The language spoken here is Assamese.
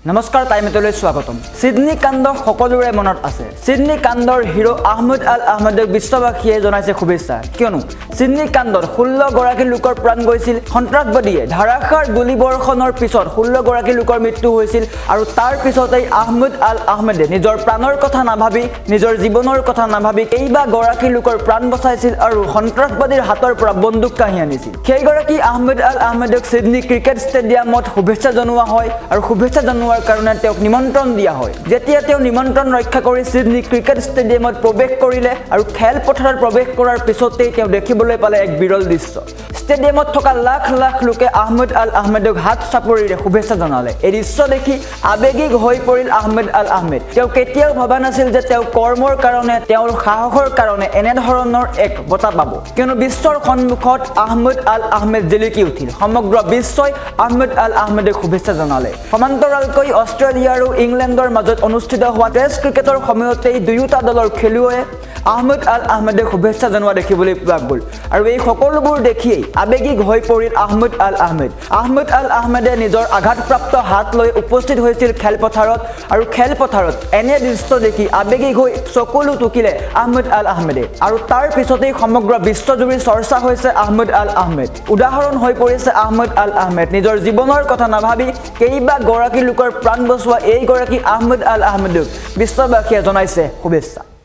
নমস্কাৰ টাইমেটলৈ স্বাগতম সিডনী কাণ্ড সকলোৰে মনত আছে সিডনী কাণ্ডৰ হিৰো আহমেদ আল আহমেদক বিশ্ববাসীয়ে জনাইছে শুভেচ্ছা কিয়নো সিডনী কাণ্ডত 16 গৰাকী লোকৰ প্ৰাণ গৈছিল সন্ত্ৰাসবাদীয়ে ধাৰাসাৰ গুলীবৰ্ষণৰ পিছত 16 গৰাকী লোকৰ মৃত্যু হৈছিল আৰু তাৰ পিছতেই আহমেদ আল আহমেদে নিজৰ প্ৰাণৰ কথা নাভাবি নিজৰ জীৱনৰ কথা নাভাবি কেইবা গৰাকী লোকৰ প্ৰাণ বচাইছিল আৰু সন্ত্ৰাসবাদীৰ হাতৰ পৰা বন্দুক কাঢ়ি আনিছিল সেই গৰাকী আহমেদ আল আহমেদক সিডনী ক্ৰিকেট ষ্টেডিয়ামত শুভেচ্ছা জনোৱা হয় আৰু শুভেচ্ছা জনোৱাৰ কাৰণে তেওঁক নিমন্ত্ৰণ দিয়া হয় যেতিয়া তেওঁ নিমন্ত্ৰণ ৰক্ষা কৰি সিডনী ক্ৰিকেট ষ্টেডিয়ামত প্ৰৱেশ কৰিলে আৰু খেল পথাৰত প্ৰৱেশ কৰাৰ পিছতেই তেওঁ দেখিবলৈ পালে এক বিৰল দৃশ্য ষ্টেডিয়ামত থকা লাখ লাখ লোকে আহমেদ আল আহমেদক হাত চাপৰিৰে শুভেচ্ছা জনালে এই দৃশ্য দেখি আবেগিক হৈ পৰিল আহমেদ আল আহমেদ তেওঁ কেতিয়াও ভবা নাছিল যে তেওঁ কৰ্মৰ কাৰণে তেওঁৰ সাহসৰ কাৰণে এনে ধৰণৰ এক বঁটা পাব কিয়নো বিশ্বৰ সন্মুখত আহমেদ আল আহমেদ জিলিকি উঠিল সমগ্ৰ বিশ্বই আহমেদ আল আহমেদক শুভেচ্ছা জনালে সমান্তৰালকৈ অষ্ট্ৰেলিয়া আৰু ইংলেণ্ডৰ মাজত অনুষ্ঠিত হোৱা টেষ্ট ক্ৰিকেটৰ সময়তেই দুয়োটা দলৰ খেলুৱৈয়ে আহমেদ আল আহমেদক শুভেচ্ছা জনোৱা দেখিবলৈ পোৱা গ'ল আৰু এই সকলোবোৰ দেখিয়েই আবেগিক হৈ পৰিল আহমেদ আল আহমেদে নিজৰ আঘাতপ্ৰাপ্ত হাত লৈ উপস্থিত হৈছিল খেলপথাৰত আৰু খেলপথাৰত এনে দৃশ্য দেখি আবেগিক হৈ চকুলো টুকিলে আহমেদ আল আহমেদে আৰু তাৰ পিছতেই সমগ্ৰ বিশ্বজুৰি চৰ্চা হৈছে আহমেদ আল আহমেদ উদাহৰণ হৈ পৰিছে আহমেদ আল আহমেদ নিজৰ জীৱনৰ কথা নাভাবি কেইবা গৰাকী লোকৰ প্ৰাণ বচোৱা এই গৰাকী আহমেদ আল আহমেদক বিশ্ববাসীয়ে জনাইছে শুভেচ্ছা।